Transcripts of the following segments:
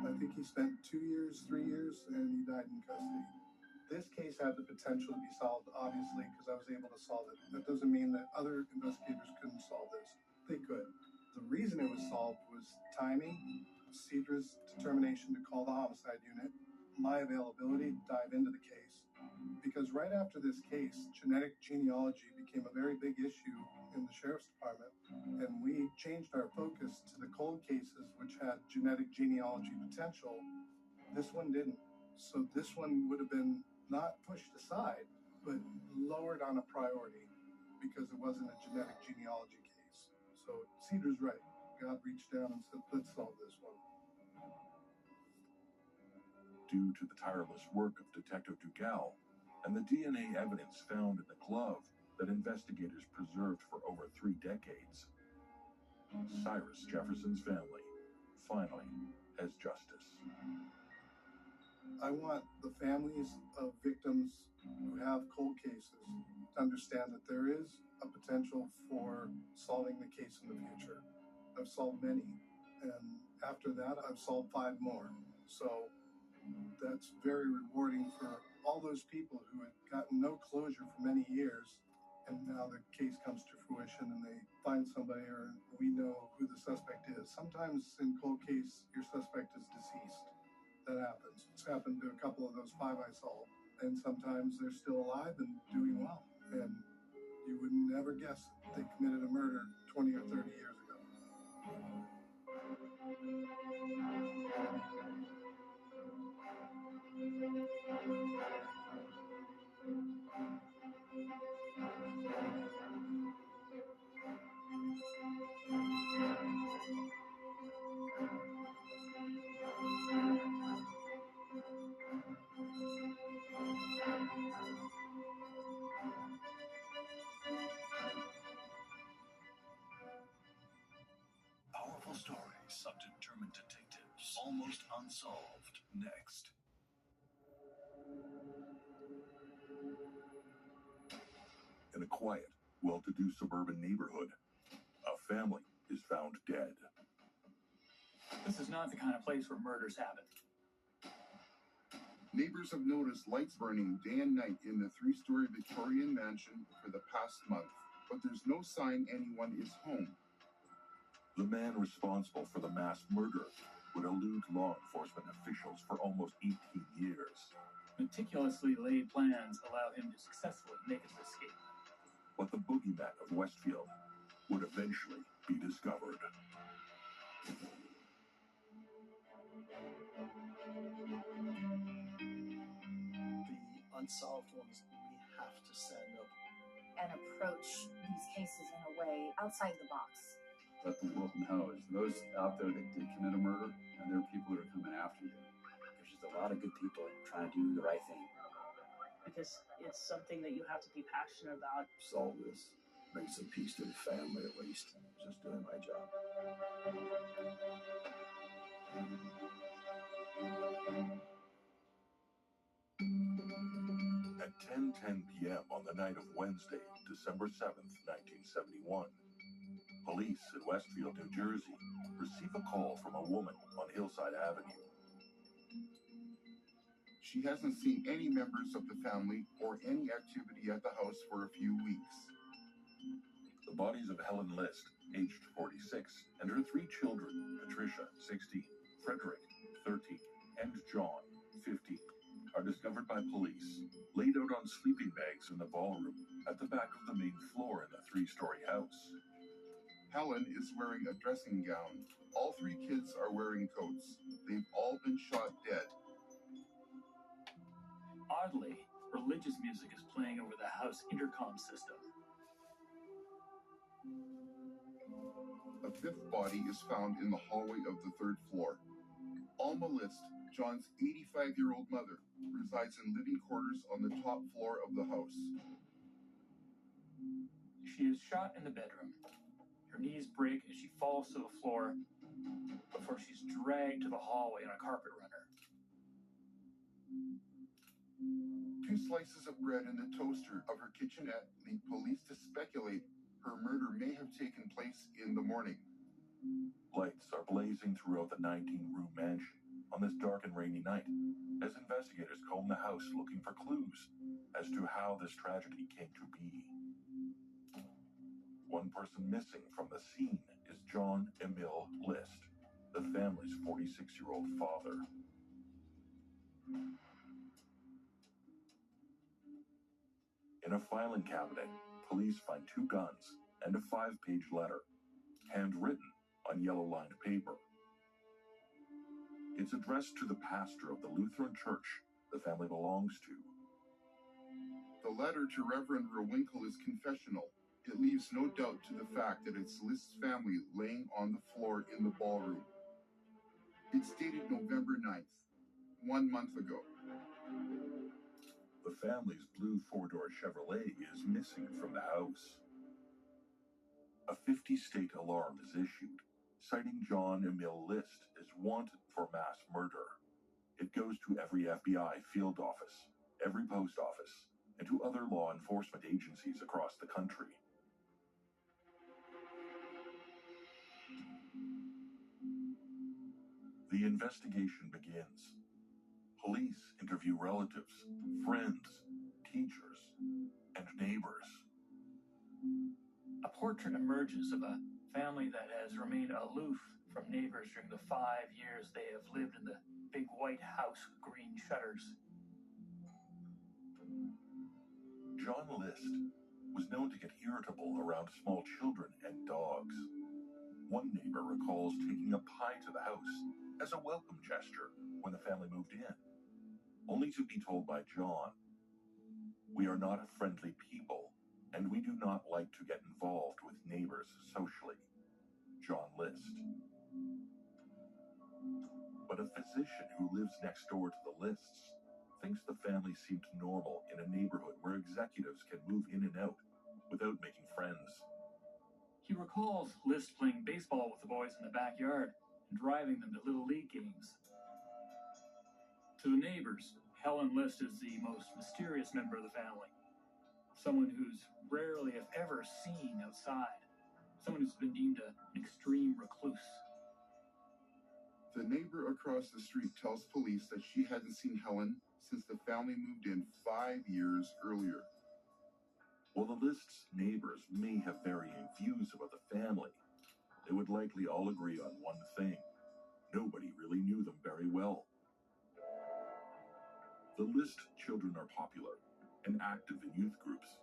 I think he spent 2 years, 3 years, and he died in custody. This case had the potential to be solved, obviously, because I was able to solve it. That doesn't mean that other investigators couldn't solve this. They could. The reason it was solved was timing, Cedra's determination to call the homicide unit, my availability to dive into the case. Because right after this case, genetic genealogy became a very big issue in the sheriff's department, and we changed our focus to the cold cases which had genetic genealogy potential. This one didn't. So this one would have been not pushed aside, but lowered on a priority because it wasn't a genetic genealogy case. So Cedar's right. God reached down and said, let's solve this one. Due to the tireless work of Detective Dugal and the DNA evidence found in the glove that investigators preserved for over 3 decades, Cyrus Jefferson's family finally has justice. I want the families of victims who have cold cases to understand that there is a potential for solving the case in the future. I've solved many, and after that, I've solved 5 more. So that's very rewarding for all those people who had gotten no closure for many years, and now the case comes to fruition and they find somebody, or we know who the suspect is. Sometimes in cold case, your suspect is deceased. That happens. It's happened to a couple of those 5 I solved. And sometimes they're still alive and doing well. And you would never guess they committed a murder 20 or 30 years ago. Powerful stories of determined detectives, almost unsolved. Next. In a quiet, well-to-do suburban neighborhood, a family is found dead. This is not the kind of place where murders happen. Neighbors have noticed lights burning day and night in the 3-story Victorian mansion for the past month, but there's no sign anyone is home. The man responsible for the mass murder would elude law enforcement officials for almost 18 years. Meticulously laid plans allow him to successfully make his escape. But the boogeyman of Westfield would eventually be discovered. The unsolved ones, we have to stand up and approach these cases in a way outside the box. Let the world know there's those out there that did commit a murder, and there are people that are coming after you. There's just a lot of good people trying to do the right thing. Because it's something that you have to be passionate about. Solve this. Bring some peace to the family at least. Just doing my job. At 10:10 p.m. on the night of Wednesday, December 7th, 1971, police in Westfield, New Jersey, receive a call from a woman on Hillside Avenue. She hasn't seen any members of the family or any activity at the house for a few weeks. The bodies of Helen List, aged 46, and her 3 children, Patricia, 16, Frederick, 13, and John, 15, are discovered by police, laid out on sleeping bags in the ballroom at the back of the main floor in the 3-story house. Helen is wearing a dressing gown. All 3 kids are wearing coats. They've all been shot dead. Oddly, religious music is playing over the house intercom system. A 5th body is found in the hallway of the 3rd floor. Alma List, John's 85-year-old mother, resides in living quarters on the top floor of the house. She is shot in the bedroom. Her knees break as she falls to the floor before she's dragged to the hallway on a carpet runner. 2 slices of bread in the toaster of her kitchenette lead police to speculate her murder may have taken place in the morning. Lights are blazing throughout the 19-room mansion on this dark and rainy night as investigators comb the house looking for clues as to how this tragedy came to be. One person missing from the scene is John Emil List, the family's 46-year-old father. In a filing cabinet, police find 2 guns and a 5-page letter, handwritten on yellow-lined paper. It's addressed to the pastor of the Lutheran church the family belongs to. The letter to Reverend Rowinkel is confessional. It leaves no doubt to the fact that it's List's family laying on the floor in the ballroom. It's dated November 9th, 1 month ago. The family's blue 4-door Chevrolet is missing from the house. A 50-state alarm is issued, citing John Emil List as wanted for mass murder. It goes to every FBI field office, every post office, and to other law enforcement agencies across the country. The investigation begins. Police interview relatives, friends, teachers, and neighbors. A portrait emerges of a family that has remained aloof from neighbors during the 5 years they have lived in the big white house with green shutters. John List was known to get irritable around small children and dogs. One neighbor recalls taking a pie to the house as a welcome gesture when the family moved in, only to be told by John, "We are not a friendly people, and we do not like to get involved with neighbors socially." John List. But a physician who lives next door to the Lists thinks the family seemed normal in a neighborhood where executives can move in and out without making friends. He recalls List playing baseball with the boys in the backyard and driving them to Little League games. To the neighbors, Helen List is the most mysterious member of the family. Someone who's rarely, if ever, seen outside. Someone who's been deemed an extreme recluse. The neighbor across the street tells police that she hadn't seen Helen since the family moved in 5 years earlier. While the Lists' neighbors may have varying views about the family, they would likely all agree on one thing: nobody really knew them very well. The List children are popular and active in youth groups.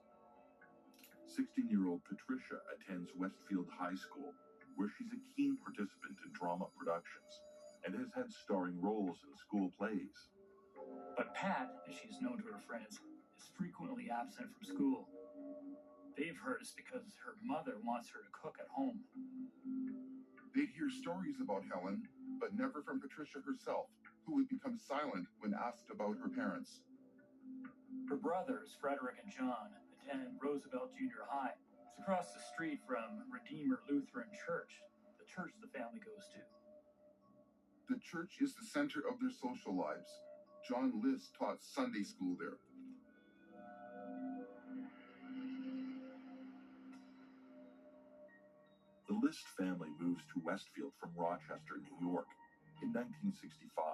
16-year-old Patricia attends Westfield High School, where she's a keen participant in drama productions and has had starring roles in school plays. But Pat, as she's known to her friends, is frequently absent from school. They've heard it's because her mother wants her to cook at home. They'd hear stories about Helen, but never from Patricia herself, who would become silent when asked about her parents. Her brothers, Frederick and John, attend Roosevelt Junior High. It's across the street from Redeemer Lutheran Church, the church the family goes to. The church is the center of their social lives. John List taught Sunday school there. The List family moves to Westfield from Rochester, New York, in 1965.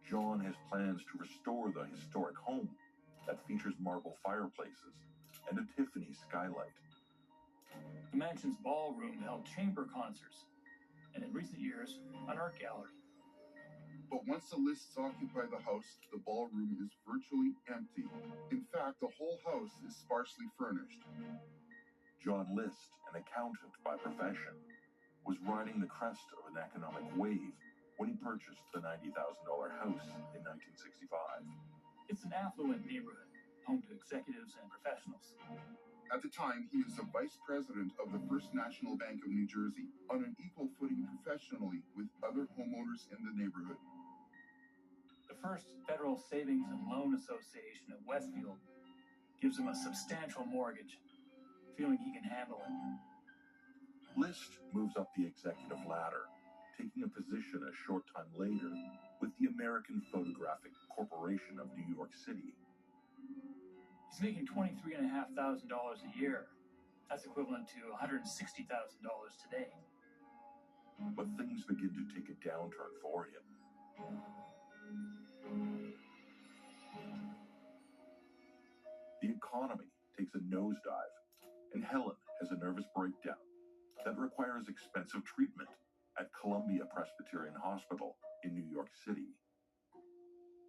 John has plans to restore the historic home that features marble fireplaces and a Tiffany skylight. The mansion's ballroom held chamber concerts, and in recent years, an art gallery. But once the Lists occupy the house, the ballroom is virtually empty. In fact, the whole house is sparsely furnished. John List, an accountant by profession, was riding the crest of an economic wave when he purchased the $90,000 house in 1965. It's an affluent neighborhood, home to executives and professionals. At the time, he was the vice president of the First National Bank of New Jersey, on an equal footing professionally with other homeowners in the neighborhood. The First Federal Savings and Loan Association of Westfield gives him a substantial mortgage, feeling he can handle it. List moves up the executive ladder, taking a position a short time later with the American Photographic Corporation of New York City. He's making $23,500 a year. That's equivalent to $160,000 today. But things begin to take a downturn for him. The economy takes a nosedive, and Helen has a nervous breakdown that requires expensive treatment at Columbia Presbyterian Hospital in New York City.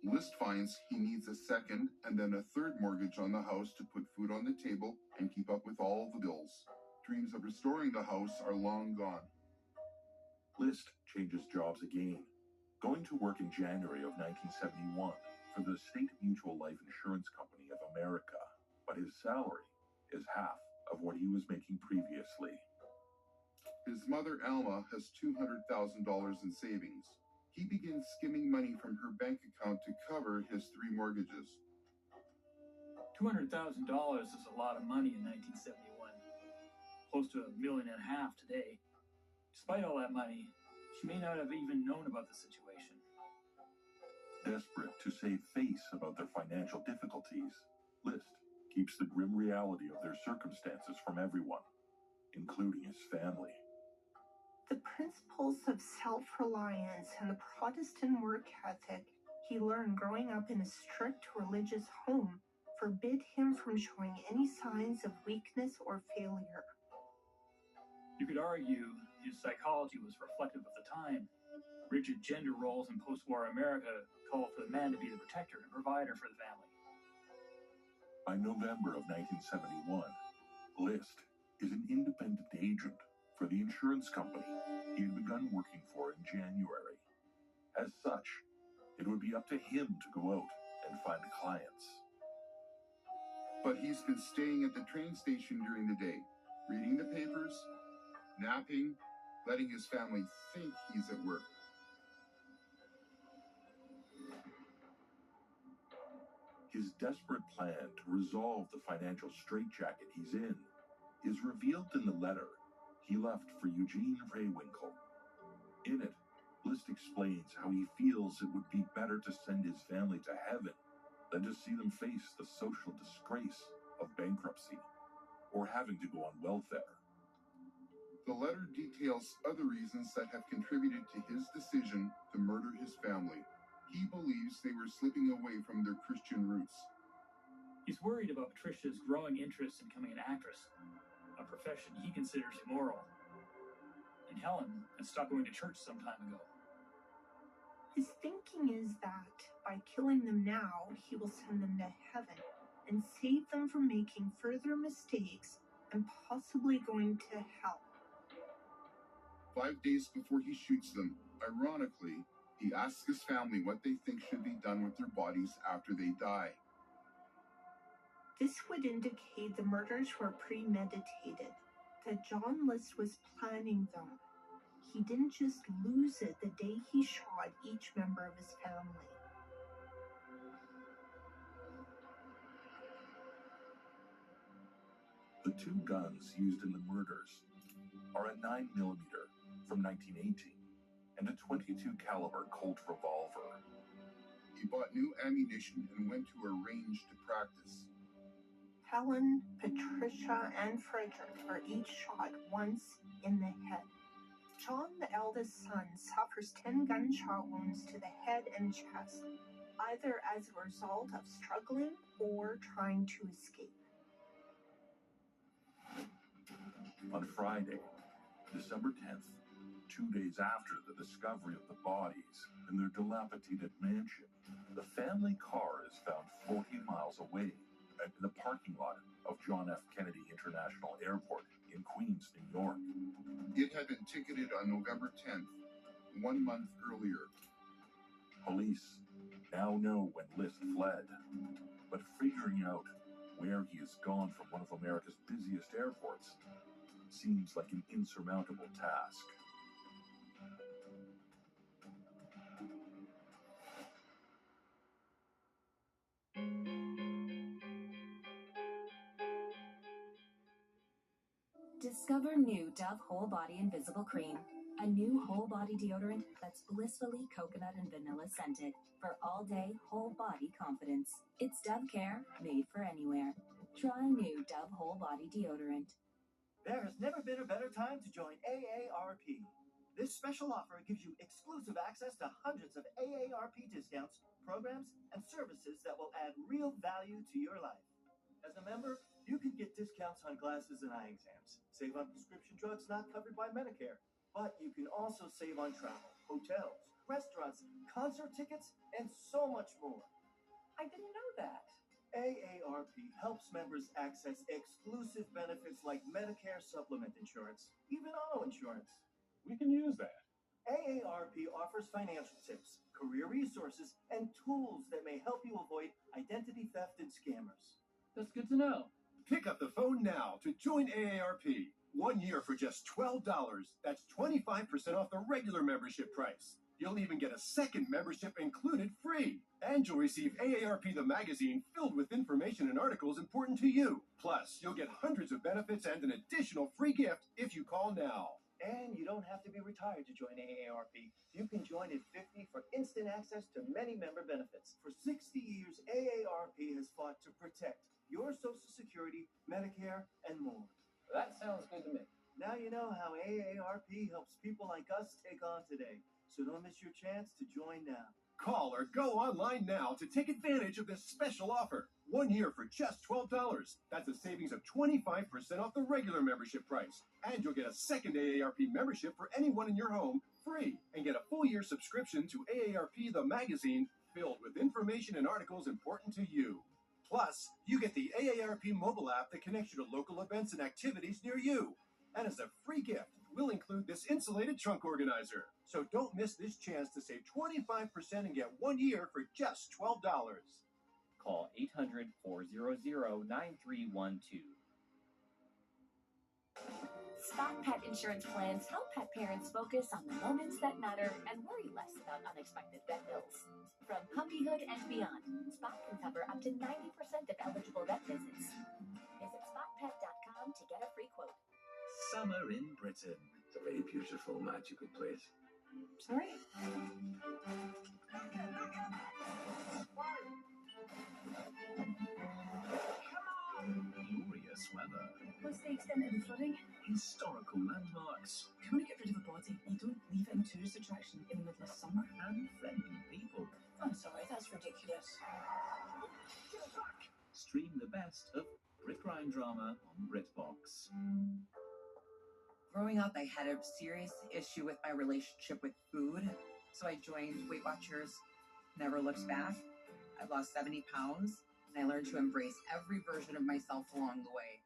List finds he needs a second and then a third mortgage on the house to put food on the table and keep up with all the bills. Dreams of restoring the house are long gone. List changes jobs again, going to work in January of 1971 for the State Mutual Life Insurance Company of America, but his salary is half of what he was making previously. His mother, Alma, has $200,000 in savings. He begins skimming money from her bank account to cover his 3 mortgages. $200,000 is a lot of money in 1971. Close to $1.5 million today. Despite all that money, she may not have even known about the situation. Desperate to save face about their financial difficulties, List keeps the grim reality of their circumstances from everyone, including his family. The principles of self-reliance and the Protestant work ethic he learned growing up in a strict religious home forbid him from showing any signs of weakness or failure. You could argue his psychology was reflective of the time. Rigid gender roles in post-war America called for the man to be the protector and provider for the family. By November of 1971, List is an independent agent for the insurance company he had begun working for in January. As such, it would be up to him to go out and find clients. But he's been staying at the train station during the day, reading the papers, napping, letting his family think he's at work. His desperate plan to resolve the financial straitjacket he's in is revealed in the letter he left for Eugene Raywinkle. In it, List explains how he feels it would be better to send his family to heaven than to see them face the social disgrace of bankruptcy or having to go on welfare. The letter details other reasons that have contributed to his decision to murder his family. He believes they were slipping away from their Christian roots. He's worried about Patricia's growing interest in becoming an actress, a profession he considers immoral. And Helen had stopped going to church some time ago. His thinking is that by killing them now, he will send them to heaven and save them from making further mistakes and possibly going to hell. 5 days before he shoots them, ironically, he asks his family what they think should be done with their bodies after they die. This would indicate the murders were premeditated, that John List was planning them. He didn't just lose it the day he shot each member of his family. The 2 guns used in the murders are a 9mm from 1918 and a .22 caliber Colt revolver. He bought new ammunition and went to a range to practice. Helen, Patricia, and Frederick are each shot once in the head. John, the eldest son, suffers 10 gunshot wounds to the head and chest, either as a result of struggling or trying to escape. On Friday, December 10th, 2 days after the discovery of the bodies in their dilapidated mansion, the family car is found 40 miles away in the parking lot of John F. Kennedy International Airport in Queens, New York. It had been ticketed on November 10th, 1 month earlier. Police now know when List fled, but figuring out where he has gone from one of America's busiest airports seems like an insurmountable task. Discover new Dove Whole Body Invisible Cream, a new whole body deodorant that's blissfully coconut and vanilla scented for all-day whole body confidence. It's Dove Care, made for anywhere. Try new Dove Whole Body Deodorant. There has never been a better time to join AARP. This special offer gives you exclusive access to hundreds of AARP discounts, programs, and services that will add real value to your life. As a member, you can get discounts on glasses and eye exams, save on prescription drugs not covered by Medicare, but you can also save on travel, hotels, restaurants, concert tickets, and so much more. I didn't know that. AARP helps members access exclusive benefits like Medicare supplement insurance, even auto insurance. We can use that. AARP offers financial tips, career resources, and tools that may help you avoid identity theft and scammers. That's good to know. Pick up the phone now to join AARP. 1 year for just $12. That's 25% off the regular membership price. You'll even get a second membership included free. And you'll receive AARP the magazine filled with information and articles important to you. Plus, you'll get hundreds of benefits and an additional free gift if you call now. And you don't have to be retired to join AARP. You can join at 50 for instant access to many member benefits. For 60 years, AARP has fought to protect your Social Security, Medicare, and more. That sounds good to me. Now you know how AARP helps people like us take on today. So don't miss your chance to join now. Call or go online now to take advantage of this special offer. 1 year for just $12. That's a savings of 25% off the regular membership price. And you'll get a second AARP membership for anyone in your home free. And get a full year subscription to AARP the magazine filled with information and articles important to you. Plus, you get the AARP mobile app that connects you to local events and activities near you. And as a free gift, we'll include this insulated trunk organizer. So don't miss this chance to save 25% and get 1 year for just $12. Call 800-400-9312. Spot Pet Insurance Plans help pet parents focus on the moments that matter and worry less about unexpected vet bills. From puppyhood and beyond, Spot can cover up to 90% of eligible vet visits. Visit spotpet.com to get a free quote. Summer in Britain. It's a very beautiful, magical place. Sorry? Glorious weather. What's the extent of the flooding? Historical landmarks. If you want to get rid of a body, you don't leave it in a tourist attraction in the middle of summer. And friendly people. I'm sorry, that's ridiculous. Stream the best of Brick Rind drama on BritBox. Growing up, I had a serious issue with my relationship with food, so I joined Weight Watchers, never looked back. I lost 70 pounds, and I learned to embrace every version of myself along the way.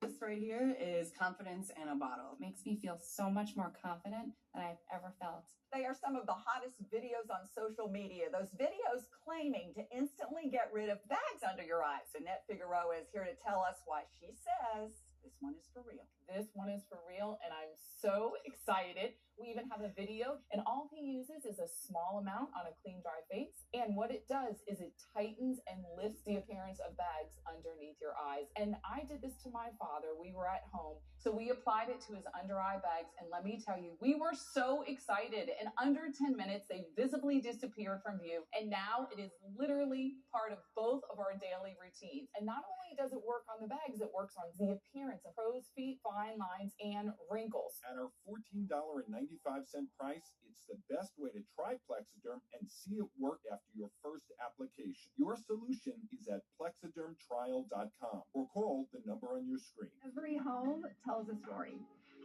This right here is confidence in a bottle. It makes me feel so much more confident than I've ever felt. They are some of the hottest videos on social media. Those videos claiming to instantly get rid of bags under your eyes. Annette Figueroa is here to tell us why she says this one is for real. This one is for real, and I'm so excited. We even have a video, and all he uses is a small amount on a clean, dry face. And what it does is it tightens and lifts the appearance of bags underneath your eyes. And I did this to my father. We were at home, so we applied it to his under eye bags. And let me tell you, we were so excited. In under 10 minutes, they visibly disappeared from view. And now it is literally part of both of our daily routines. And not only does it work on the bags, it works on the appearance of crow's feet, fine lines, and wrinkles. At our $14.95 price, it's the best way to try Plexiderm and see it work after your first application. Your solution is at plexidermtrial.com or call the number on your screen. Every home tells a story.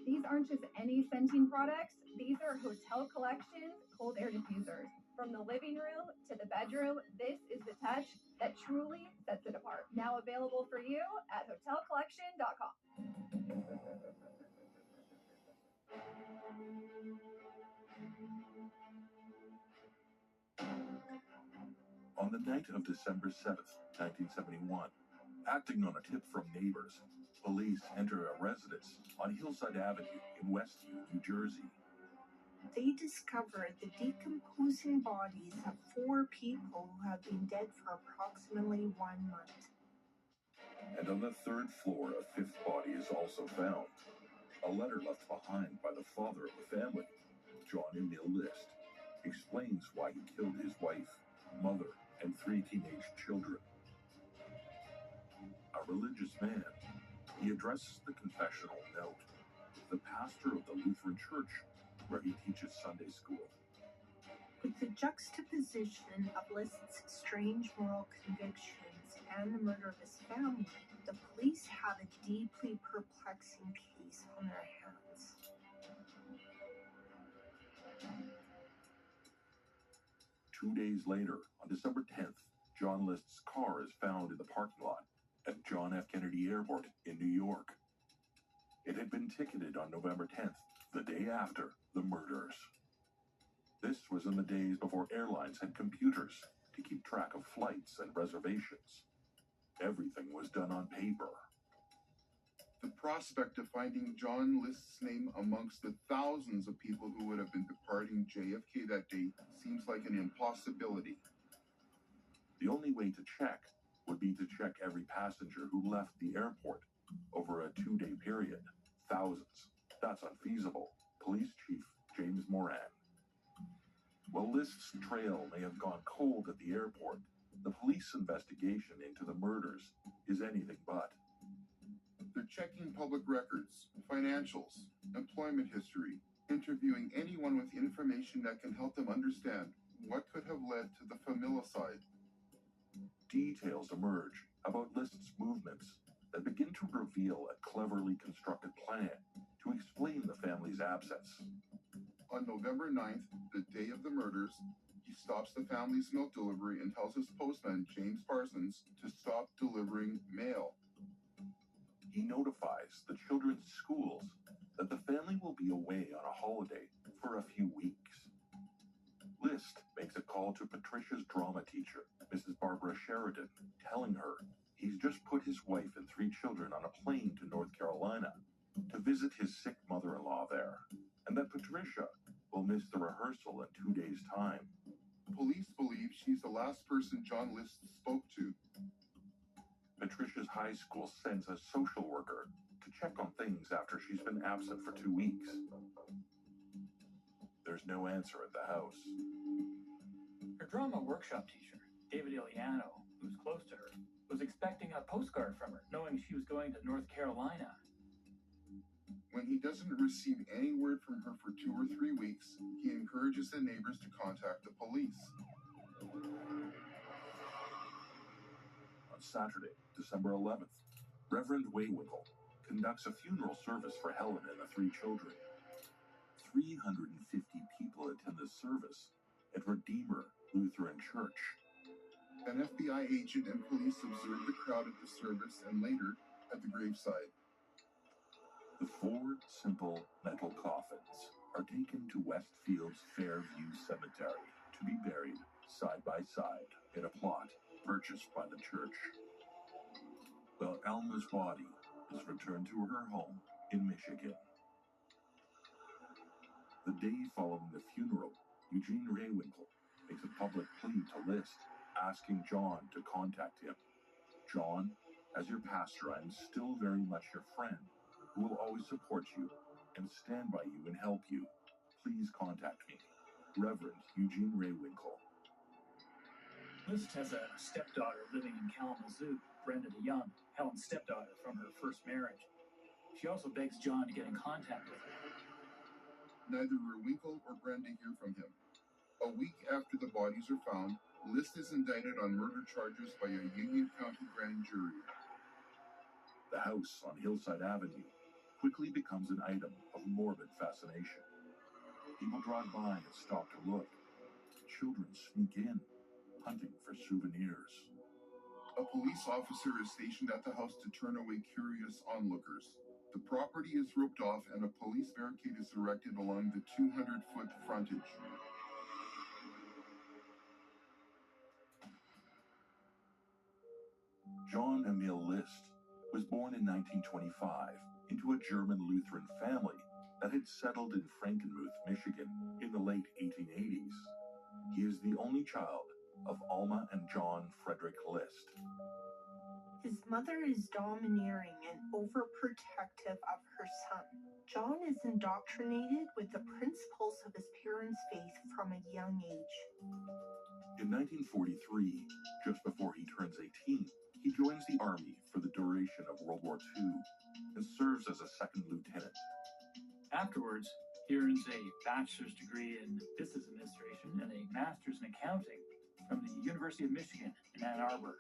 These aren't just any scenting products. These are Hotel Collection cold air diffusers. From the living room to the bedroom, this is the touch that truly sets it apart. Now available for you at hotelcollection.com. On the night of December 7th, 1971, acting on a tip from neighbors, police enter a residence on Hillside Avenue in Westview, New Jersey. They discovered the decomposing bodies of 4 people who have been dead for approximately 1 month. And on the 3rd floor, a 5th body is also found. A letter left behind by the father of the family, John Emil List, explains why he killed his wife, mother, and 3 teenage children. A religious man, he addresses the confessional note. the pastor of the Lutheran church, where he teaches Sunday school. With the juxtaposition of List's strange moral convictions and the murder of his family, the police have a deeply perplexing case on their hands. Two days later, on December 10th, John List's car is found in the parking lot at John F. Kennedy Airport in New York. It had been ticketed on November 10th, the day after the murders. This was in the days before airlines had computers to keep track of flights and reservations. Everything was done on paper. The prospect of finding John List's name amongst the thousands of people who would have been departing JFK that day seems like an impossibility. The only way to check would be to check every passenger who left the airport over a 2-day period. Thousands. That's unfeasible. Police Chief James Moran. While List's trail may have gone cold at the airport, the police investigation into the murders is anything but. They're checking public records, financials, employment history, interviewing anyone with information that can help them understand what could have led to the familicide. Details emerge about List's movements that begin to reveal a cleverly constructed plan to explain the family's absence. On November 9th, the day of the murders, he stops the family's milk delivery and tells his postman, James Parsons, to stop delivering mail. He notifies the children's schools that the family will be away on a holiday for a few weeks. List makes a call to Patricia's drama teacher, Mrs. Barbara Sheridan, telling her he's just put his wife and 3 children on a plane to North Carolina to visit his sick mother-in-law there, and that Patricia will miss the rehearsal in 2 days' time. Police believe she's the last person John List spoke to. Patricia's high school sends a social worker to check on things after she's been absent for 2 weeks. There's no answer at the house. Her drama workshop teacher, David Iliano, who's close to her, was expecting a postcard from her, knowing she was going to North Carolina. When he doesn't receive any word from her for 2 or 3 weeks, he encourages the neighbors to contact the police. On Saturday, December 11th, Reverend Waywinkle conducts a funeral service for Helen and the 3 children. 350 people attend the service at Redeemer Lutheran Church. An FBI agent and police observe the crowd at the service and later at the graveside. The 4 simple metal coffins are taken to Westfield's Fairview Cemetery to be buried side by side in a plot purchased by the church. While Alma's body is returned to her home in Michigan. The day following the funeral, Eugene Raywinkle makes a public plea to List, asking John to contact him. John, as your pastor, I am still very much your friend, who will always support you and stand by you and help you. Please contact me. Reverend Eugene Raywinkle. List has a stepdaughter living in Kalamazoo, Brenda DeYoung, Helen's stepdaughter from her first marriage. She also begs John to get in contact with her. Neither Raywinkle or Brenda hear from him. A week after the bodies are found, List is indicted on murder charges by a Union County grand jury. The house on Hillside Avenue quickly becomes an item of morbid fascination. People drive by and stop to look. Children sneak in, hunting for souvenirs. A police officer is stationed at the house to turn away curious onlookers. The property is roped off and a police barricade is erected along the 200-foot frontage. John Emil List was born in 1925 into a German Lutheran family that had settled in Frankenmuth, Michigan in the late 1880s. He is the only child of Alma and John Frederick List. His mother is domineering and overprotective of her son. John is indoctrinated with the principles of his parents' faith from a young age. In 1943, just before he turns 18, he joins the Army for the duration of World War II and serves as a second lieutenant. Afterwards, he earns a bachelor's degree in business administration and a master's in accounting from the University of Michigan in Ann Arbor.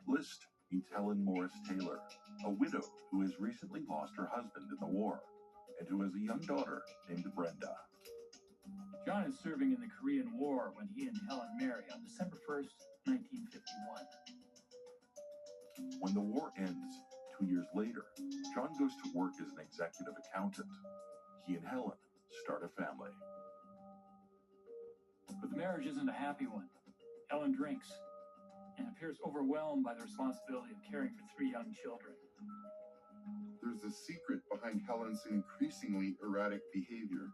List meets Helen Morris Taylor, a widow who has recently lost her husband in the war and who has a young daughter named Brenda. John is serving in the Korean War when he and Helen marry on December 1st, 1951. When the war ends, 2 years later, John goes to work as an executive accountant. He and Helen start a family. But the marriage isn't a happy one. Helen drinks and appears overwhelmed by the responsibility of caring for 3 young children. There's a secret behind Helen's increasingly erratic behavior.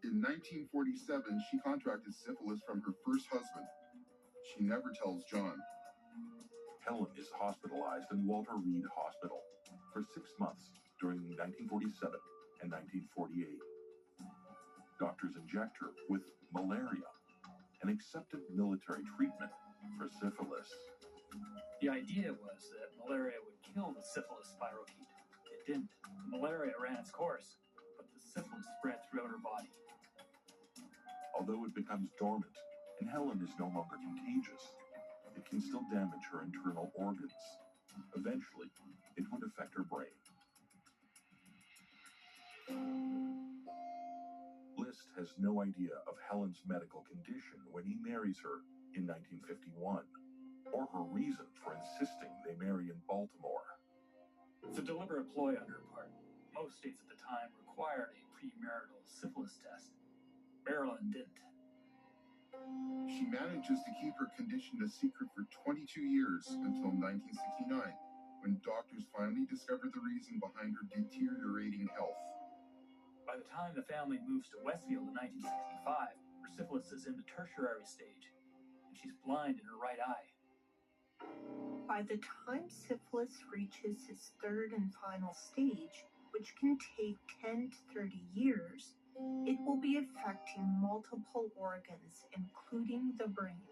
In 1947, she contracted syphilis from her first husband. She never tells John. Helen is hospitalized in Walter Reed Hospital for 6 months during 1947 and 1948. Doctors inject her with malaria, an accepted military treatment for syphilis. The idea was that malaria would kill the syphilis spirochete. It didn't. The malaria ran its course, but the syphilis spread throughout her body. Although it becomes dormant and Helen is no longer contagious, it can still damage her internal organs. Eventually, it would affect her brain. List has no idea of Helen's medical condition when he marries her in 1951, or her reason for insisting they marry in Baltimore. It's a deliberate ploy on her part. Most states at the time required a premarital syphilis test. Maryland didn't. She manages to keep her condition a secret for 22 years until 1969, when doctors finally discovered the reason behind her deteriorating health. By the time the family moves to Westfield in 1965, her syphilis is in the tertiary stage, and she's blind in her right eye. By the time syphilis reaches its third and final stage, which can take 10 to 30 years, it will be affecting multiple organs, including the brain.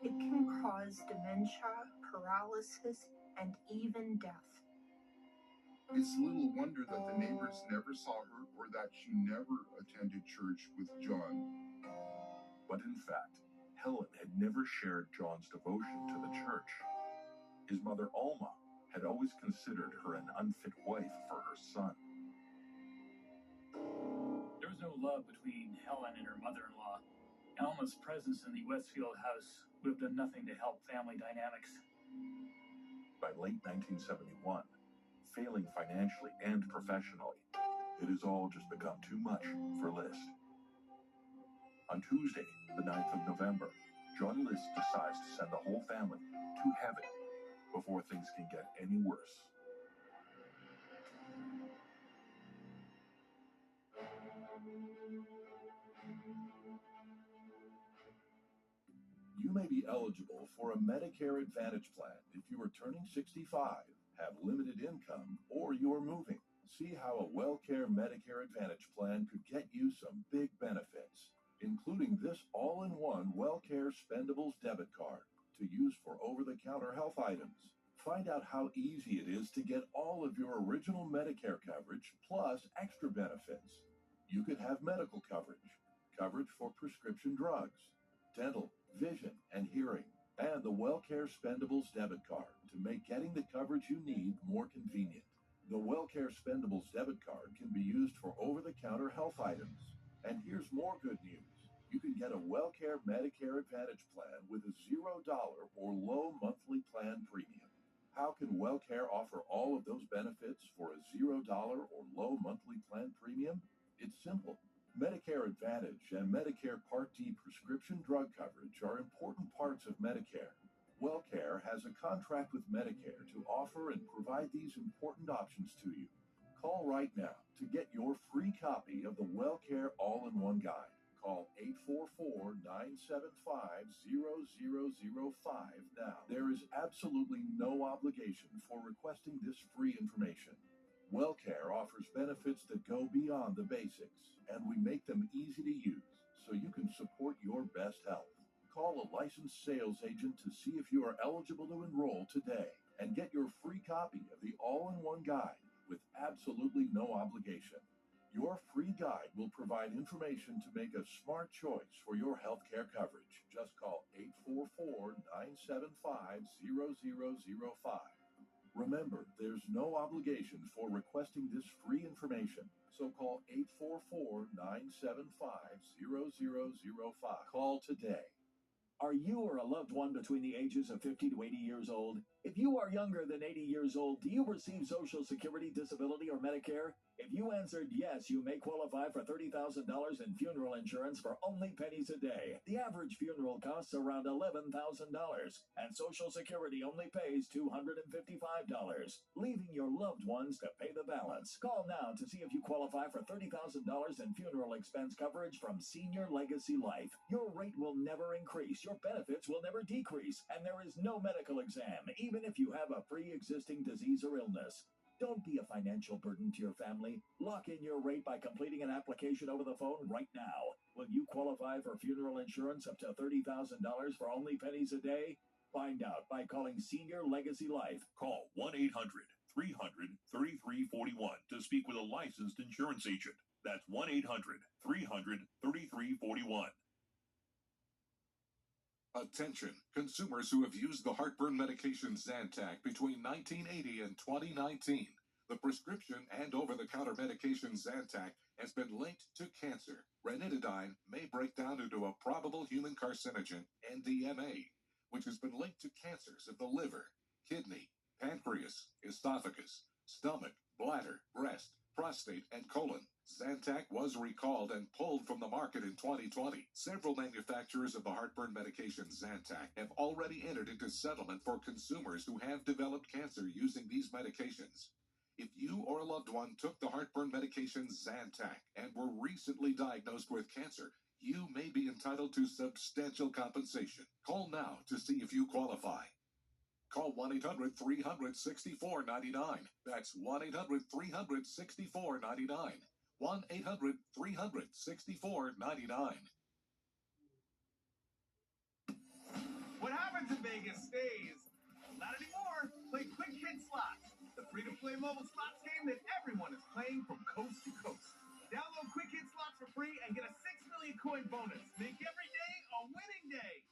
It can cause dementia, paralysis, and even death. It's little wonder that the neighbors never saw her or that she never attended church with John. But in fact, Helen had never shared John's devotion to the church. His mother, Alma, had always considered her an unfit wife for her son. There was no love between Helen and her mother-in-law. Alma's presence in the Westfield house would have done nothing to help family dynamics. By late 1971, failing financially and professionally, it has all just become too much for List. On Tuesday, the 9th of November, John List decides to send the whole family to heaven before things can get any worse. You may be eligible for a Medicare Advantage plan if you are turning 65, have limited income, or you're moving. See how a WellCare Medicare Advantage plan could get you some big benefits, including this all-in-one WellCare Spendables debit card to use for over-the-counter health items. Find out how easy it is to get all of your original Medicare coverage plus extra benefits. You could have medical coverage, coverage for prescription drugs, dental, vision, and hearing, and the WellCare Spendables debit card to make getting the coverage you need more convenient. The WellCare Spendables debit card can be used for over-the-counter health items. And here's more good news. You can get a WellCare Medicare Advantage plan with a $0 or low monthly plan premium. How can WellCare offer all of those benefits for a $0 or low monthly plan premium? It's simple. Medicare Advantage and Medicare Part D prescription drug coverage are important parts of Medicare. WellCare has a contract with Medicare to offer and provide these important options to you. Call right now to get your free copy of the WellCare All-in-One Guide. Call 844-975-0005 now. There is absolutely no obligation for requesting this free information. WellCare offers benefits that go beyond the basics, and we make them easy to use so you can support your best health. Call a licensed sales agent to see if you are eligible to enroll today and get your free copy of the All-in-One Guide with absolutely no obligation. Your free guide will provide information to make a smart choice for your healthcare coverage. Just call 844-975-0005. Remember, there's no obligation for requesting this free information, so call 844-975-0005. Call today. Are you or a loved one between the ages of 50 to 80 years old? If you are younger than 80 years old, do you receive Social Security, disability, or Medicare? If you answered yes, you may qualify for $30,000 in funeral insurance for only pennies a day. The average funeral costs around $11,000, and Social Security only pays $255, leaving your loved ones to pay the balance. Call now to see if you qualify for $30,000 in funeral expense coverage from Senior Legacy Life. Your rate will never increase, your benefits will never decrease, and there is no medical exam, even if you have a pre-existing disease or illness. Don't be a financial burden to your family. Lock in your rate by completing an application over the phone right now. Will you qualify for funeral insurance up to $30,000 for only pennies a day? Find out by calling Senior Legacy Life. Call 1-800-300-3341 to speak with a licensed insurance agent. That's 1-800-300-3341. Attention, consumers who have used the heartburn medication Zantac between 1980 and 2019. The prescription and over-the-counter medication Zantac has been linked to cancer. Ranitidine may break down into a probable human carcinogen, NDMA, which has been linked to cancers of the liver, kidney, pancreas, esophagus, stomach, bladder, breast, prostate, and colon. Zantac was recalled and pulled from the market in 2020. Several manufacturers of the heartburn medication Zantac have already entered into settlement for consumers who have developed cancer using these medications. If you or a loved one took the heartburn medication Zantac and were recently diagnosed with cancer, you may be entitled to substantial compensation. Call now to see if you qualify. Call 1-800-300-6499. That's 1-800-300-6499. 1-800-300-6499. What happens in Vegas stays. Not anymore. Play Quick Hit Slots, the free-to-play mobile slots game that everyone is playing from coast to coast. Download Quick Hit Slots for free and get a 6 million coin bonus. Make every day a winning day.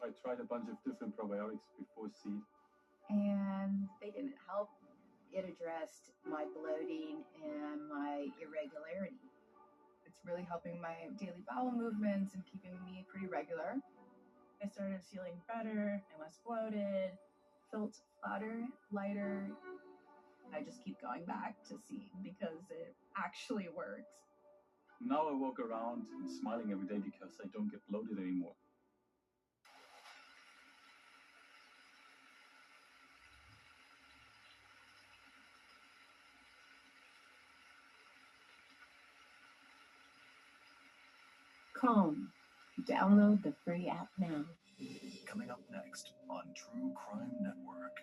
I tried a bunch of different probiotics before seed. And they didn't help. It addressed my bloating and my irregularity. It's really helping my daily bowel movements and keeping me pretty regular. I started feeling better and less bloated, felt flatter, lighter. I just keep going back to see because it actually works. Now I walk around smiling every day because I don't get bloated anymore. Calm. Download the free app now. Coming up next on True Crime Network.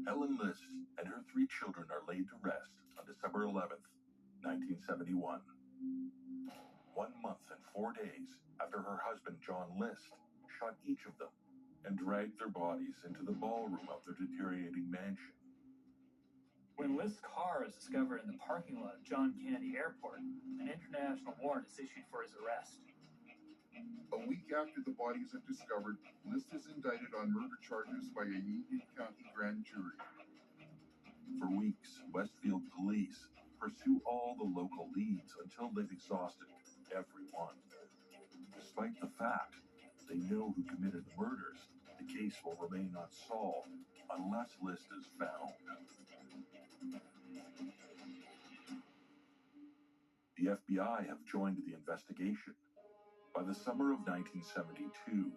Helen List and her 3 children are laid to rest on December 11th, 1971. 1 month and 4 days after her husband John List shot each of them and dragged their bodies into the ballroom of their deteriorating mansion. When List's car is discovered in the parking lot of John Kennedy Airport, an international warrant is issued for his arrest. A week after the bodies are discovered, List is indicted on murder charges by a Union County grand jury. For weeks, Westfield police pursue all the local leads until they've exhausted everyone. Despite the fact they know who committed the murders, the case will remain unsolved unless List is found. The FBI have joined the investigation. By the summer of 1972,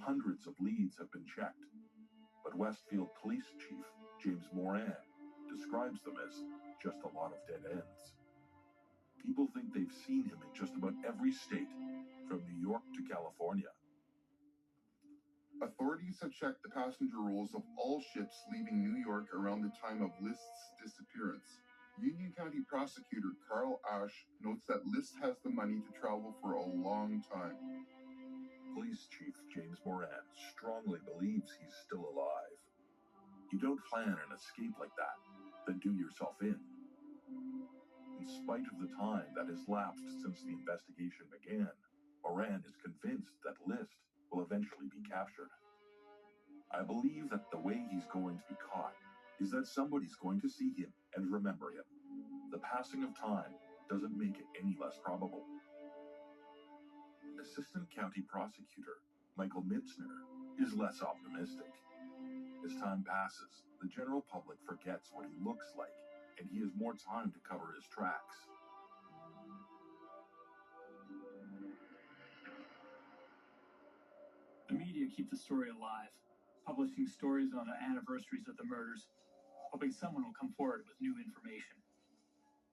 hundreds of leads have been checked, but Westfield Police Chief James Moran describes them as just a lot of dead ends. People think they've seen him in just about every state, from New York to California. Authorities have checked the passenger rolls of all ships leaving New York around the time of List's disappearance. Union County Prosecutor Carl Ash notes that List has the money to travel for a long time. Police Chief James Moran strongly believes he's still alive. You don't plan an escape like that, then do yourself in. In spite of the time that has lapsed since the investigation began, Moran is convinced that List will eventually be captured. I believe that the way he's going to be caught is that somebody's going to see him and remember him. The passing of time doesn't make it any less probable. Assistant County Prosecutor Michael Mitzner is less optimistic. As time passes, the general public forgets what he looks like, and he has more time to cover his tracks. The media keep the story alive, publishing stories on the anniversaries of the murders, hoping someone will come forward with new information.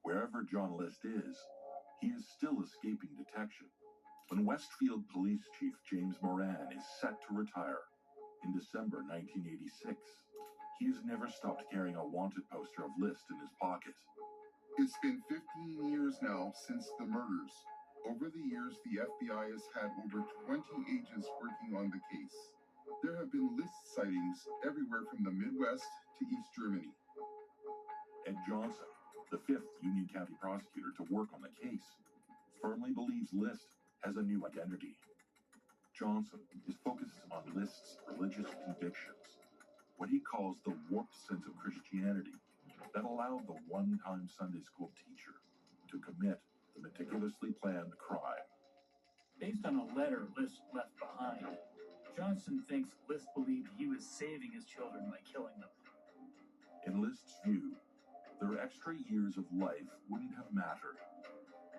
Wherever John List is, he is still escaping detection. When Westfield Police Chief James Moran is set to retire in December 1986, he has never stopped carrying a wanted poster of List in his pocket. It's been 15 years now since the murders. Over the years, the FBI has had over 20 agents working on the case. There have been List sightings everywhere from the Midwest to East Germany. Ed Johnson, the 5th Union County prosecutor to work on the case, firmly believes List has a new identity. Johnson is focused on List's religious convictions, what he calls the warped sense of Christianity that allowed the one-time Sunday school teacher to commit the meticulously planned crime. Based on a letter List left behind, Johnson thinks List believed he was saving his children by killing them. In List's view, their extra years of life wouldn't have mattered.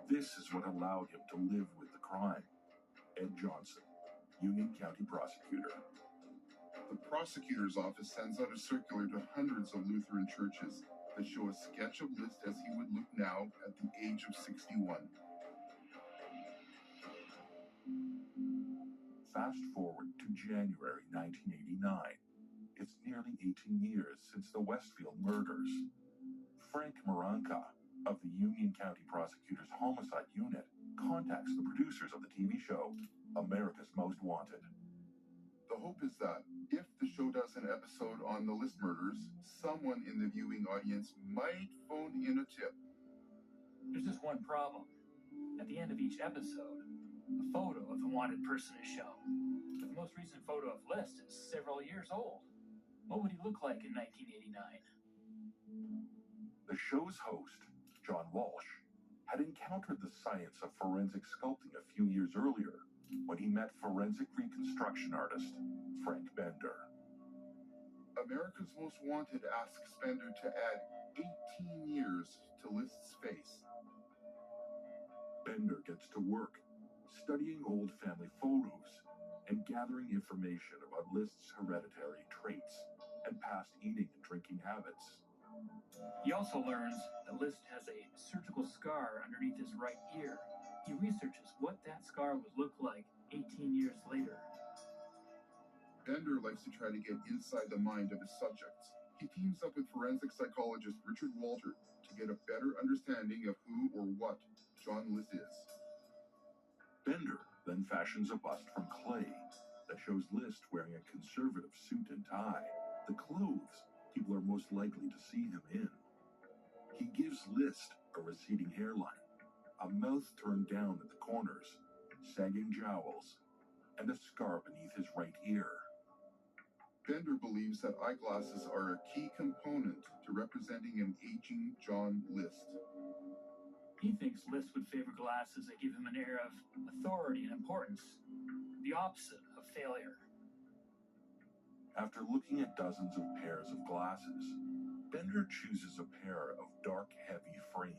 This is what allowed him to live with the crime. Ed Johnson, Union County Prosecutor. The prosecutor's office sends out a circular to hundreds of Lutheran churches that show a sketch of List as he would look now at the age of 61. Fast forward to January 1989. It's nearly 18 years since the Westfield murders. Frank Maranka of the Union County Prosecutor's Homicide Unit contacts the producers of the TV show America's Most Wanted. The hope is that if the show does an episode on the List murders, someone in the viewing audience might phone in a tip. There's just one problem. At the end of each episode, a photo of the wanted person is shown. But the most recent photo of List is several years old. What would he look like in 1989? The show's host, John Walsh, had encountered the science of forensic sculpting a few years earlier when he met forensic reconstruction artist Frank Bender. America's Most Wanted asks Bender to add 18 years to List's face. Bender gets to work, studying old family photos and gathering information about List's hereditary traits and past eating and drinking habits. He also learns that List has a surgical scar underneath his right ear. He researches what that scar would look like 18 years later. Bender likes to try to get inside the mind of his subjects. He teams up with forensic psychologist Richard Walter to get a better understanding of who or what John List is. Bender then fashions a bust from clay that shows List wearing a conservative suit and tie, the clothes people are most likely to see him in. He gives List a receding hairline, a mouth turned down at the corners, sagging jowls, and a scar beneath his right ear. Bender believes that eyeglasses are a key component to representing an aging John List. He thinks List would favor glasses that give him an air of authority and importance, the opposite of failure. After looking at dozens of pairs of glasses, Bender chooses a pair of dark, heavy frames.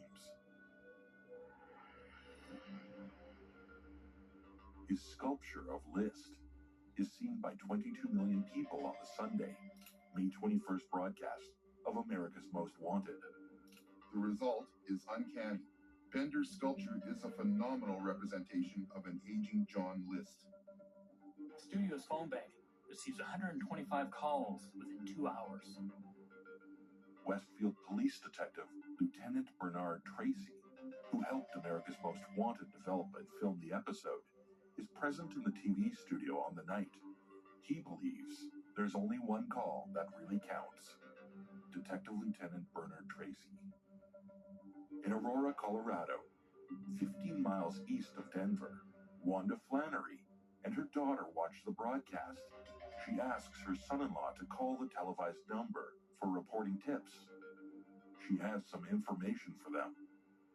His sculpture of List is seen by 22 million people on the Sunday, May 21st broadcast of America's Most Wanted. The result is uncanny. Bender's sculpture is a phenomenal representation of an aging John List. The studio's phone bank receives 125 calls within 2 hours. Westfield police detective Lieutenant Bernard Tracy, who helped America's Most Wanted develop and film the episode, is present in the TV studio on the night. He believes there's only one call that really counts. Detective Lieutenant Bernard Tracy. In Aurora, Colorado, 15 miles east of Denver, Wanda Flannery and her daughter watch the broadcast. She asks her son-in-law to call the televised number for reporting tips. She has some information for them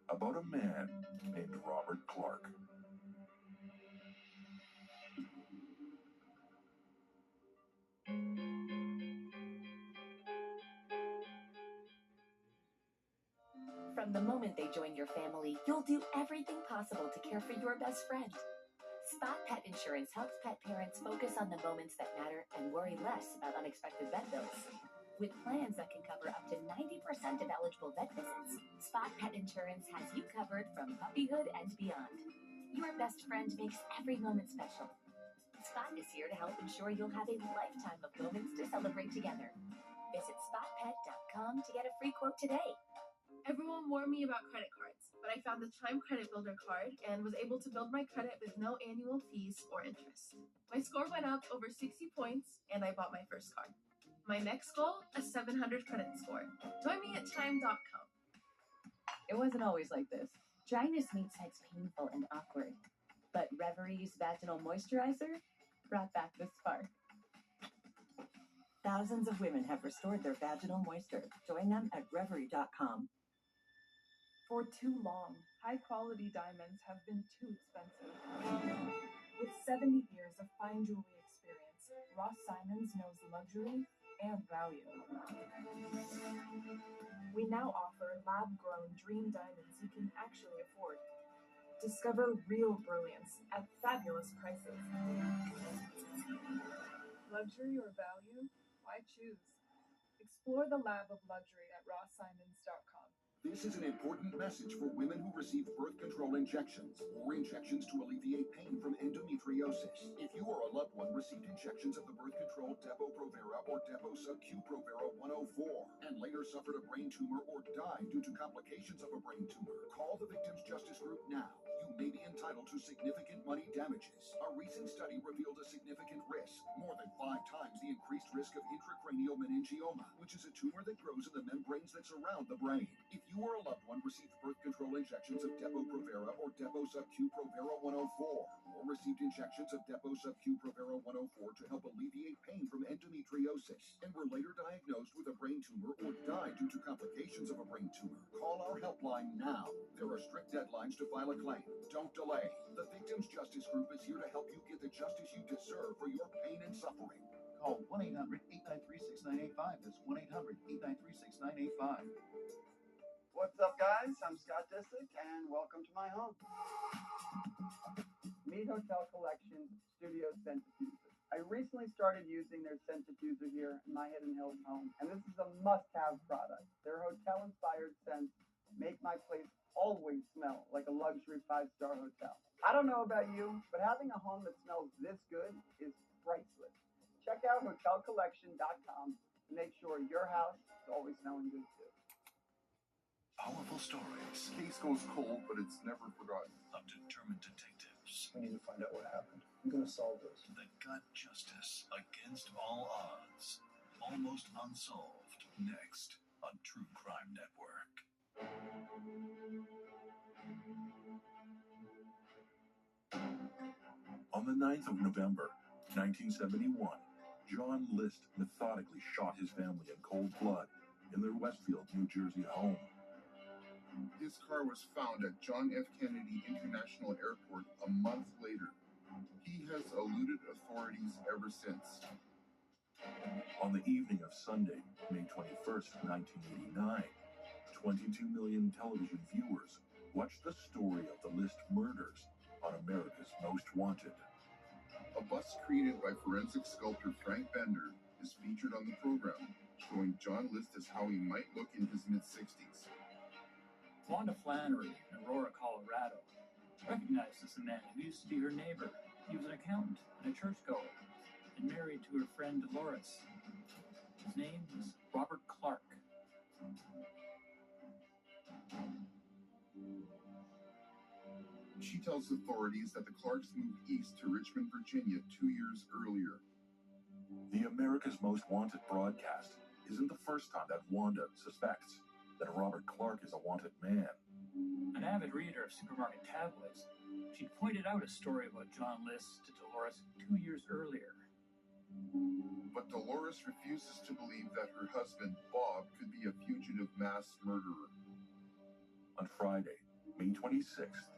about a man named Robert Clark. From the moment they join your family, you'll do everything possible to care for your best friend. Spot Pet Insurance helps pet parents focus on the moments that matter and worry less about unexpected vet bills. With plans that can cover up to 90% of eligible vet visits, Spot Pet Insurance has you covered from puppyhood and beyond. Your best friend makes every moment special. Spot is here to help ensure you'll have a lifetime of moments to celebrate together. Visit spotpet.com to get a free quote today. Everyone warned me about credit cards, but I found the Chime Credit Builder card and was able to build my credit with no annual fees or interest. My score went up over 60 points, and I bought my first car. My next goal, a 700 credit score. Join me at Chime.com. It wasn't always like this. Dryness made sex painful and awkward, but Reverie's vaginal moisturizer brought back the spark. Thousands of women have restored their vaginal moisture. Join them at Reverie.com. For too long, high-quality diamonds have been too expensive. With 70 years of fine jewelry experience, Ross Simons knows luxury and value. We now offer lab-grown dream diamonds you can actually afford. Discover real brilliance at fabulous prices. Luxury or value? Why choose? Explore the lab of luxury at rosssimons.com. This is an important message for women who receive birth control injections or injections to alleviate pain from endometriosis. If you or a loved one received injections of the birth control Depo-Provera or Depo-Sub-Q Provera 104 and later suffered a brain tumor or died due to complications of a brain tumor, call the Victims Justice Group now. You may be entitled to significant money damages. A recent study revealed a significant risk, more than 5 times the increased risk of intracranial meningioma, which is a tumor that grows in the membranes that surround the brain. If you or a loved one received birth control injections of Depo-Provera or Depo-Sub-Q Provera 104, or received injections of Depo-Sub-Q Provera 104 to help alleviate pain from endometriosis, and were later diagnosed with a brain tumor or died due to complications of a brain tumor, call our helpline now. There are strict deadlines to file a claim. Don't delay. The Victims Justice Group is here to help you get the justice you deserve for your pain and suffering. Call 1-800-893-6985. That's 1-800-893-6985. What's up, guys? I'm Scott Disick, and welcome to my home. Meet Hotel Collection Studio Scent Diffuser. I recently started using their scent diffuser here in my Hidden Hills home, and this is a must-have product. Their hotel-inspired scents make my place always smell like a luxury 5-star hotel. I don't know about you, but having a home that smells this good is priceless. Check out hotelcollection.com to make sure your house is always smelling good too. Powerful stories Case goes cold, but it's never forgotten. of determined detectives. We need to find out what happened. I'm going to solve this. The gut justice against all odds. Almost unsolved. Next on True Crime Network. On the 9th of November, 1971, John List methodically shot his family in cold blood in their Westfield, New Jersey home. His car was found at John F. Kennedy International Airport a month later. He has eluded authorities ever since. On the evening of Sunday, May 21st, 1989, 22 million television viewers watched the story of the List murders on America's Most Wanted. A bust created by forensic sculptor Frank Bender is featured on the program, showing John List as how he might look in his mid-60s. Wanda Flannery in Aurora, Colorado, recognizes the man who used to be her neighbor. He was an accountant and a churchgoer, and married to her friend Dolores. His name was Robert Clark. She tells authorities that the Clarks moved east to Richmond, Virginia 2 years earlier. The America's Most Wanted broadcast isn't the first time that Wanda suspects that Robert Clark is a wanted man. An avid reader of supermarket tabloids, she'd pointed out a story about John List to Dolores 2 years earlier. But Dolores refuses to believe that her husband, Bob, could be a fugitive mass murderer. On Friday, May 26th,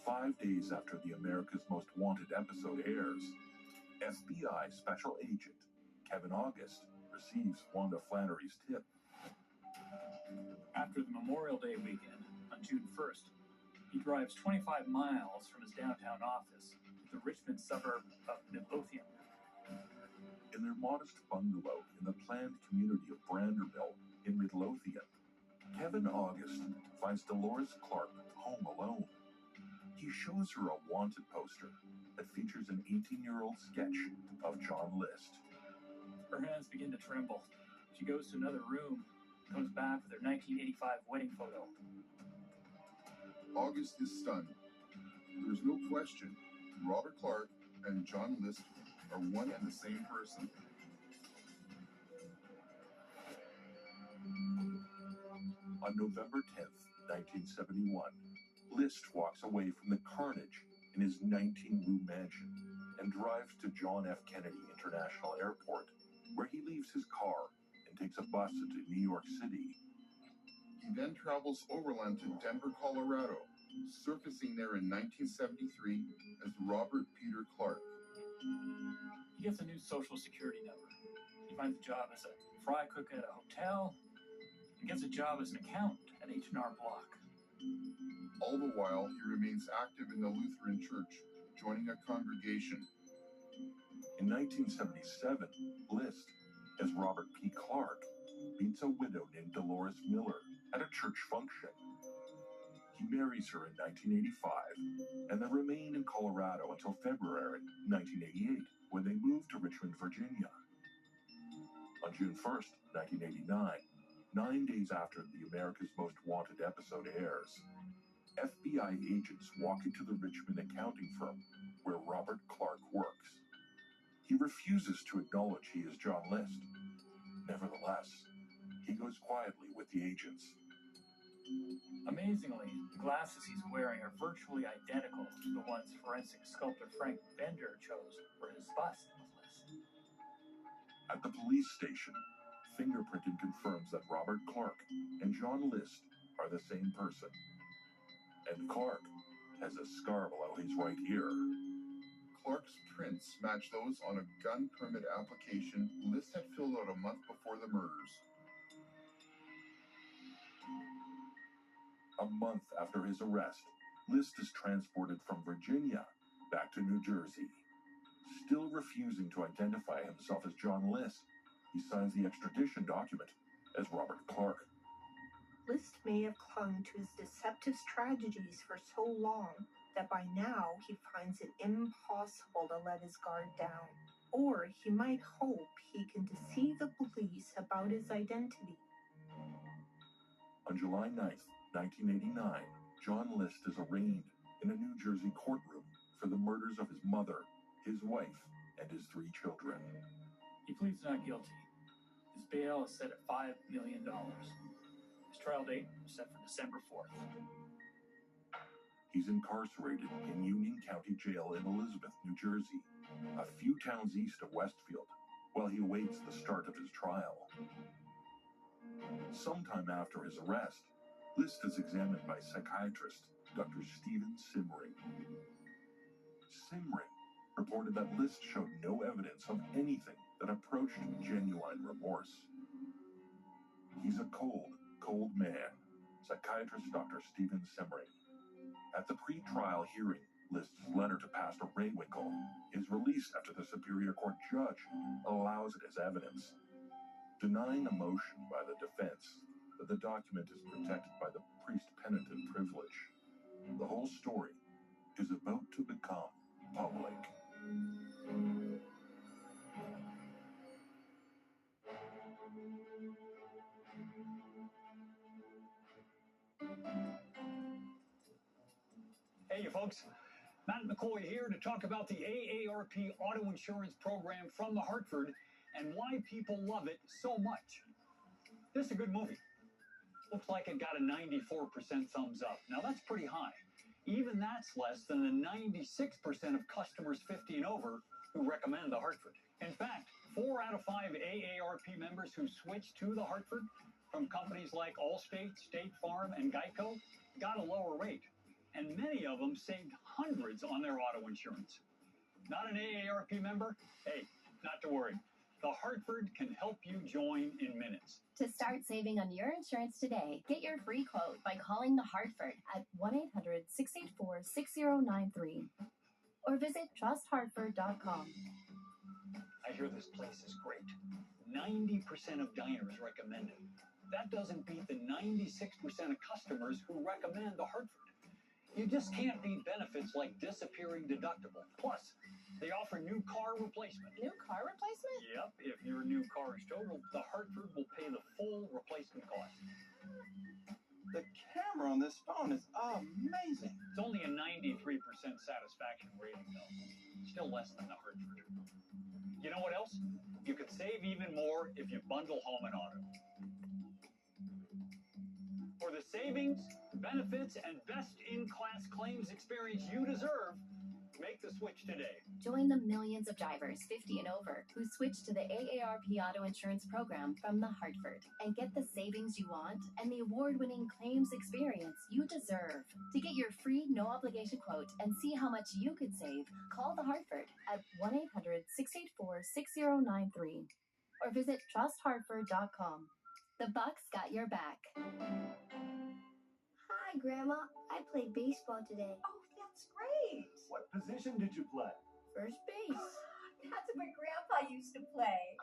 5 days after the America's Most Wanted episode airs, FBI Special Agent Kevin August receives Wanda Flannery's tip. After the Memorial Day weekend, on June 1st, he drives 25 miles from his downtown office to the Richmond suburb of Midlothian. In their modest bungalow in the planned community of Branderville in Midlothian, Kevin August finds Dolores Clark home alone. He shows her a wanted poster that features an 18-year-old sketch of John List. Her hands begin to tremble. She goes to another room, comes back with her 1985 wedding photo. August is stunned. There's no question, Robert Clark and John List are one and the same person. On November 10th, 1971, List walks away from the carnage in his 19-room mansion and drives to John F. Kennedy International Airport, where he leaves his car and takes a bus into New York City. He then travels overland to Denver, Colorado, surfacing there in 1973 as Robert Peter Clark. He gets a new social security number. He finds a job as a fry cook at a hotel and gets a job as an accountant at H&R Block. All the while, he remains active in the Lutheran Church, joining a congregation. In 1977, List, as Robert P. Clark, meets a widow named Dolores Miller at a church function. He marries her in 1985, and they remain in Colorado until February 1988, when they move to Richmond, Virginia. On June 1st, 1989, 9 days after the America's Most Wanted episode airs, FBI agents walk into the Richmond accounting firm where Robert Clark works. He refuses to acknowledge he is John List. Nevertheless, he goes quietly with the agents. Amazingly, the glasses he's wearing are virtually identical to the ones forensic sculptor Frank Bender chose for his bust was List. At the police station, fingerprinting confirms that Robert Clark and John List are the same person. And Clark has a scar below his right ear. Clark's prints match those on a gun permit application List had filled out a month before the murders. A month after his arrest, List is transported from Virginia back to New Jersey. Still refusing to identify himself as John List, he signs the extradition document as Robert Clark. List may have clung to his deceptive strategies for so long that by now he finds it impossible to let his guard down. Or he might hope he can deceive the police about his identity. On July 9th, 1989, John List is arraigned in a New Jersey courtroom for the murders of his mother, his wife, and his 3 children. He pleads not guilty. His bail is set at $5 million. His trial date is set for December 4th. He's incarcerated in Union County Jail in Elizabeth, New Jersey, a few towns east of Westfield, while he awaits the start of his trial. Sometime after his arrest, List is examined by psychiatrist Dr. Stephen Simring. Simring reported that List showed no evidence of anything that approached genuine remorse. He's a cold man, psychiatrist Dr. Stephen Simring. At the pre-trial hearing, List's letter to Pastor Raywinkle is released after the Superior Court judge allows it as evidence, denying a motion by the defense that the document is protected by the priest-penitent privilege. The whole story is about to become public. Hey, you folks. Matt McCoy here to talk about the AARP auto insurance program from the Hartford and why people love it so much. This is a good movie. Looks like it got a 94% thumbs up. Now, that's pretty high. Even that's less than the 96% of customers 50 and over who recommend the Hartford. In fact, 4 out of 5 AARP members who switched to the Hartford from companies like Allstate, State Farm, and Geico got a lower rate. And many of them saved hundreds on their auto insurance. Not an AARP member? Hey, not to worry. The Hartford can help you join in minutes. To start saving on your insurance today, get your free quote by calling the Hartford at 1-800-684-6093 or visit trusthartford.com. I hear this place is great. 90% of diners recommend it. That doesn't beat the 96% of customers who recommend the Hartford. You just can't beat benefits like disappearing deductible. Plus, they offer new car replacement. New car replacement? Yep, if your new car is totaled, the Hartford will pay the full replacement cost. The camera on this phone is amazing. It's only a 93% satisfaction rating, though. Still less than the Hartford. You know what else? You can save even more if you bundle home and auto. For the savings, benefits, and best-in-class claims experience you deserve, make the switch today. Join the millions of drivers 50 and over who switch to the AARP auto insurance program from the Hartford and get the savings you want and the award-winning claims experience you deserve. To get your free no-obligation quote and see how much you could save, call the Hartford at 1-800-684-6093 or visit trusthartford.com. The Bucks got your back. Hi, Grandma. I played baseball today. Oh, that's great. What position did you play? First base. That's what Grandpa used to play.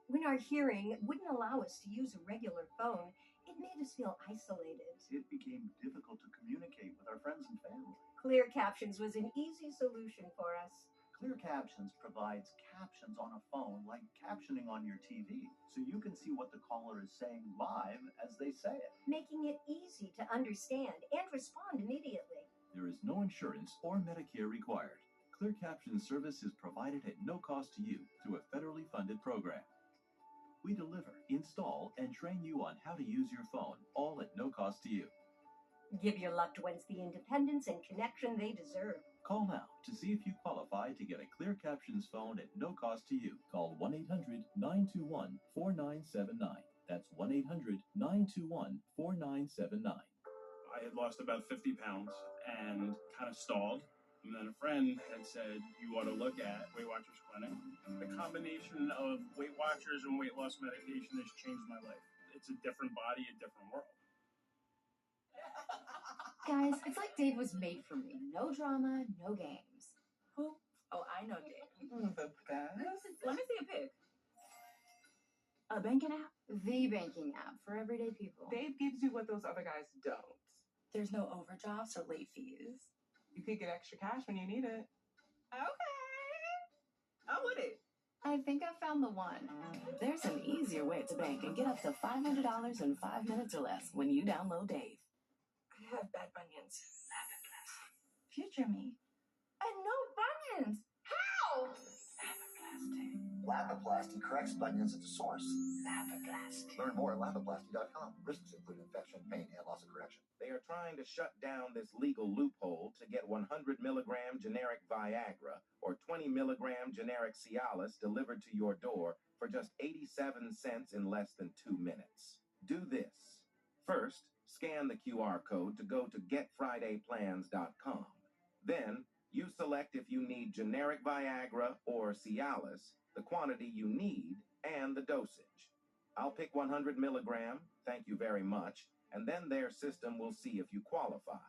When our hearing wouldn't allow us to use a regular phone, it made us feel isolated. It became difficult to communicate with our friends and family. Clear Captions was an easy solution for us. Clear Captions provides captions on a phone like captioning on your TV, so you can see what the caller is saying live as they say it. Making it easy to understand and respond immediately. There is no insurance or Medicare required. Clear Captions service is provided at no cost to you through a federally funded program. We deliver, install, and train you on how to use your phone, all at no cost to you. Give your loved ones the independence and connection they deserve. Call now to see if you qualify to get a Clear Captions phone at no cost to you. Call 1-800-921-4979. That's 1-800-921-4979. I had lost about 50 pounds and kind of stalled. And then a friend had said, you ought to look at Weight Watchers Clinic. The combination of Weight Watchers and weight loss medication has changed my life. It's a different body, a different world. Guys, it's like Dave was made for me. No drama, no games. Who? Oh, I know Dave. The best? Let me see a pic. A banking app? The banking app for everyday people. Dave gives you what those other guys don't. There's no overdrafts or late fees. You could get extra cash when you need it. Okay. I'm with it. I think I found the one. There's an easier way to bank and get up to $500 in 5 minutes or less when you download Dave. I have bad bunions. Future me. And no bunions. How? Lapiplasty corrects bunions at the source. Lapiplasty. Learn more at lapiplasty.com. Risks include infection, pain, and loss of correction. They are trying to shut down this legal loophole to get 100 milligram generic Viagra or 20 milligram generic Cialis delivered to your door for just 87 cents in less than 2 minutes. Do this. First, scan the QR code to go to getfridayplans.com. Then, you select if you need generic Viagra or Cialis, the quantity you need, and the dosage. I'll pick 100 milligram, thank you very much, and then their system will see if you qualify.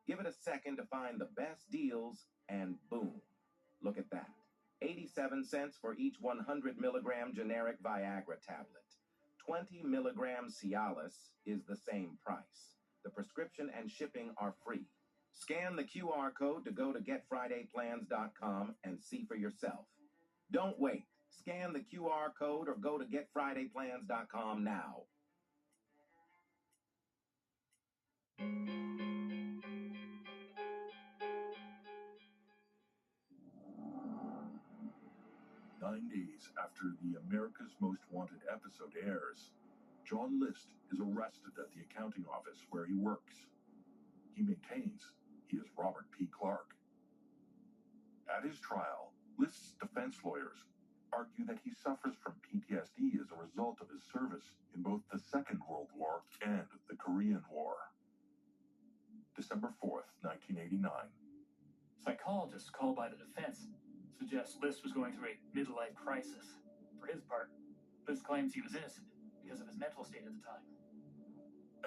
Give it a second to find the best deals, and boom. Look at that. 87 cents for each 100 milligram generic Viagra tablet. 20 milligram Cialis is the same price. The prescription and shipping are free. Scan the QR code to go to getfridayplans.com and see for yourself. Don't wait. Scan the QR code or go to getfridayplans.com now. 9 days after the America's Most Wanted episode airs, John List is arrested at the accounting office where he works. He maintains he is Robert P. Clark. At his trial, List's defense lawyers argue that he suffers from PTSD as a result of his service in both the Second World War and the Korean War. December 4th, 1989. Psychologists called by the defense suggest List was going through a midlife crisis. For his part, List claims he was innocent because of his mental state at the time.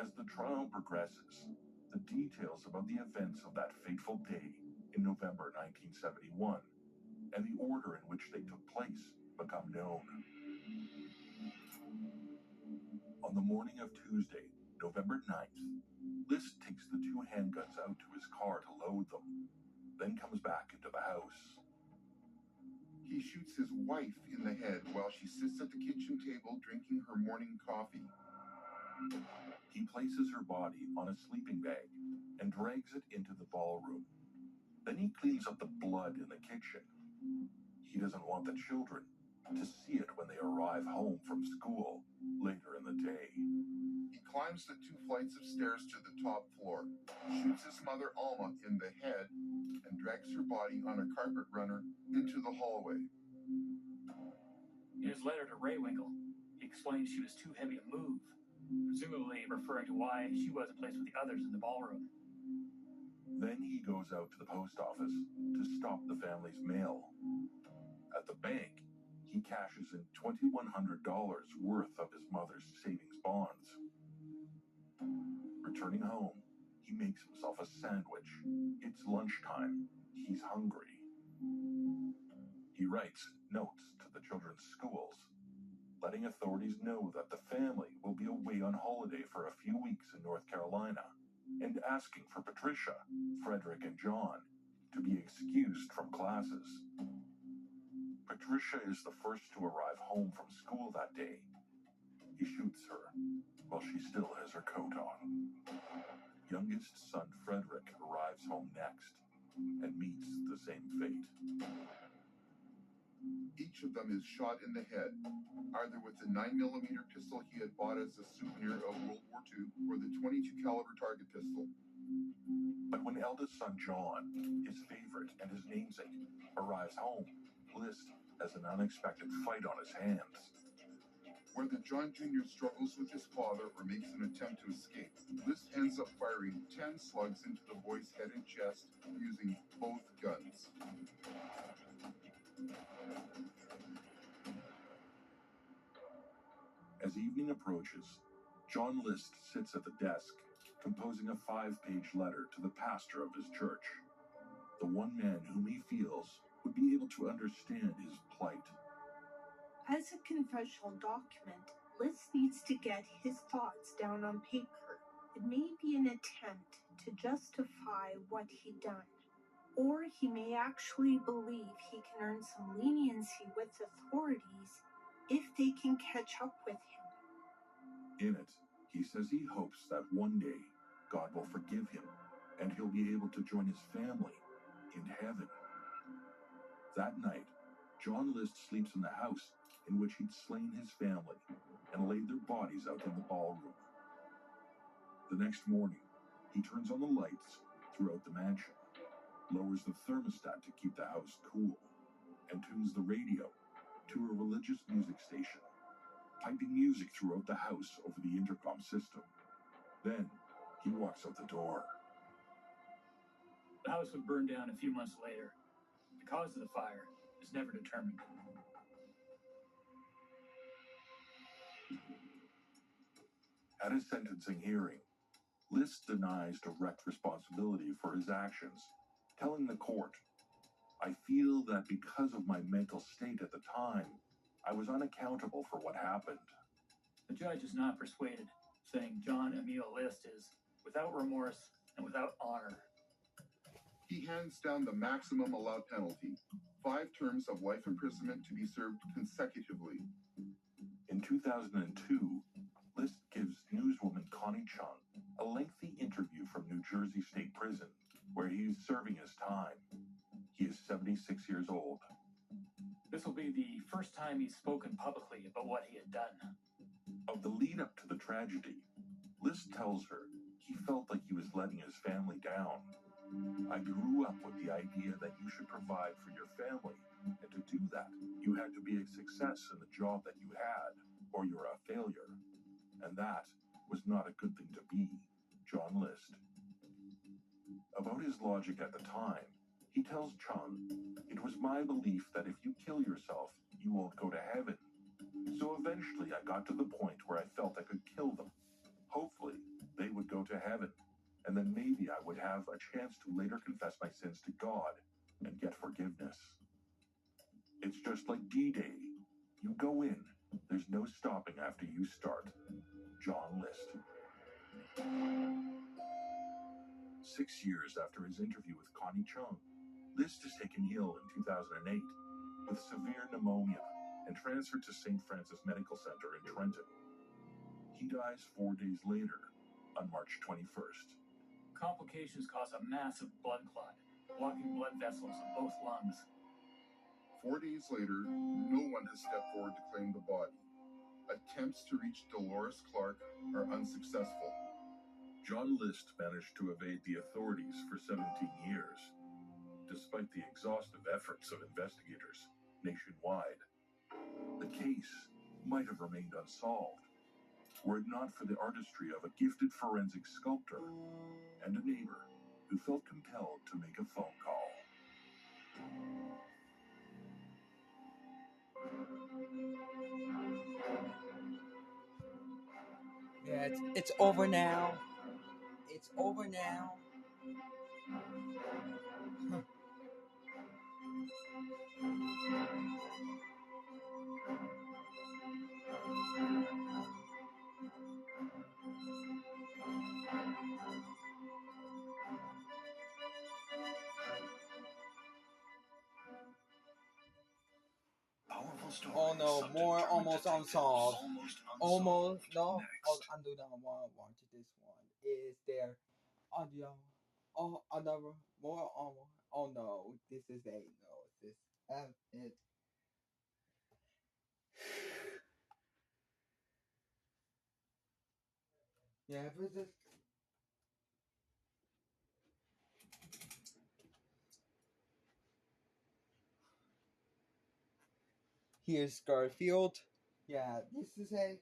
As the trial progresses, the details about the events of that fateful day in November 1971 and the order in which they took place become known. On the morning of Tuesday, November 9th, List takes the 2 handguns out to his car to load them, then comes back into the house. He shoots his wife in the head while she sits at the kitchen table drinking her morning coffee. He places her body on a sleeping bag and drags it into the ballroom. Then he cleans up the blood in the kitchen. He doesn't want the children to see it when they arrive home from school later in the day. He climbs the 2 flights of stairs to the top floor, shoots his mother Alma in the head, and drags her body on a carpet runner into the hallway. In his letter to Raywinkle, he explained she was too heavy to move, presumably referring to why she wasn't placed with the others in the ballroom. Then he goes out to the post office to stop the family's mail. At the bank, he cashes in $2,100 worth of his mother's savings bonds. Returning home, he makes himself a sandwich. It's lunchtime. He's hungry. He writes notes to the children's schools, letting authorities know that the family will be away on holiday for a few weeks in North Carolina, and asking for Patricia, Frederick, and John to be excused from classes. Patricia is the first to arrive home from school that day. He shoots her while she still has her coat on. Youngest son Frederick arrives home next and meets the same fate. Each of them is shot in the head, either with the 9mm pistol he had bought as a souvenir of World War II or the .22 caliber target pistol. But when eldest son John, his favorite and his namesake, arrives home, List has an unexpected fight on his hands. Whether John Jr. struggles with his father or makes an attempt to escape, List ends up firing 10 slugs into the boy's head and chest using both guns. As evening approaches, John List sits at the desk, composing a 5-page letter to the pastor of his church, the one man whom he feels would be able to understand his plight. As a confessional document, List needs to get his thoughts down on paper. It may be an attempt to justify what he done, or he may actually believe he can earn some leniency with authorities if they can catch up with him. In it, he says he hopes that one day God will forgive him and he'll be able to join his family in heaven. That night, John List sleeps in the house in which he'd slain his family and laid their bodies out in the ballroom. The next morning, he turns on the lights throughout the mansion, lowers the thermostat to keep the house cool, and tunes the radio to a religious music station, piping music throughout the house over the intercom system. Then, he walks out the door. The house would burn down a few months later. The cause of the fire is never determined. At his sentencing hearing, List denies direct responsibility for his actions, telling the court, "I feel that because of my mental state at the time, I was unaccountable for what happened." The judge is not persuaded, saying John Emil List is without remorse and without honor. He hands down the maximum allowed penalty, 5 terms of life imprisonment to be served consecutively. In 2002, List gives newswoman Connie Chung a lengthy interview from New Jersey State Prison, where he is serving his time. He is 76 years old. This will be the first time he's spoken publicly about what he had done. Of the lead up to the tragedy, List tells her he felt like he was letting his family down. I grew up with the idea that you should provide for your family, and to do that, you had to be a success in the job that you had, or you're a failure. And that was not a good thing to be, John List. About his logic at the time, he tells Chung, "It was my belief that if you kill yourself, you won't go to heaven. So eventually I got to the point where I felt I could kill them. Hopefully, they would go to heaven, and then maybe I would have a chance to later confess my sins to God and get forgiveness. It's just like D-Day. You go in, there's no stopping after you start. John List." 6 years after his interview with Connie Chung, List is taken ill in 2008 with severe pneumonia and transferred to St. Francis Medical Center in Trenton. He dies 4 days later, on March 21st. Complications cause a massive blood clot, blocking blood vessels in both lungs. 4 days later, no one has stepped forward to claim the body. Attempts to reach Dolores Clark are unsuccessful. John List managed to evade the authorities for 17 years, despite the exhaustive efforts of investigators nationwide. The case might have remained unsolved were it not for the artistry of a gifted forensic sculptor and a neighbor who felt compelled to make a phone call. Yeah, it's over now. It's over now. Oh no, more almost unsolved. Almost no. Oh, I do not want to this one. Is there audio? Oh, another more almost. Oh no, this is a no. This it. Yeah, but this. Here's Garfield. Yeah, this is a.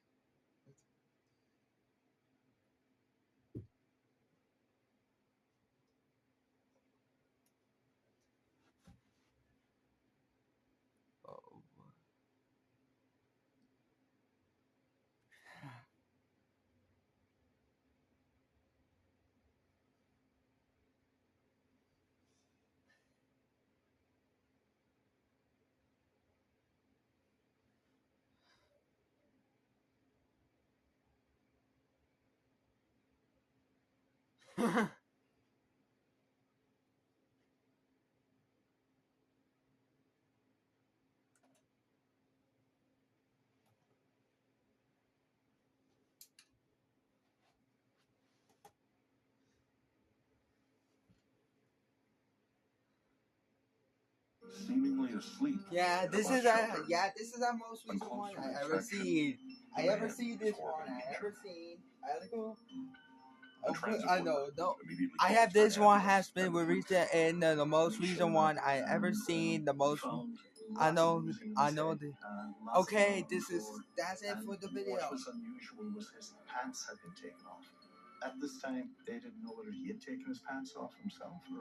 Seemingly asleep. Yeah, this is a most recent one I ever seen. I ever see this one. I ever seen. I know. No, I have this one has been released in the most recent one I ever seen. The most. I know. The. Okay, that's it for the video. What was unusual was his pants had been taken off. At this time, they didn't know whether he had taken his pants off himself or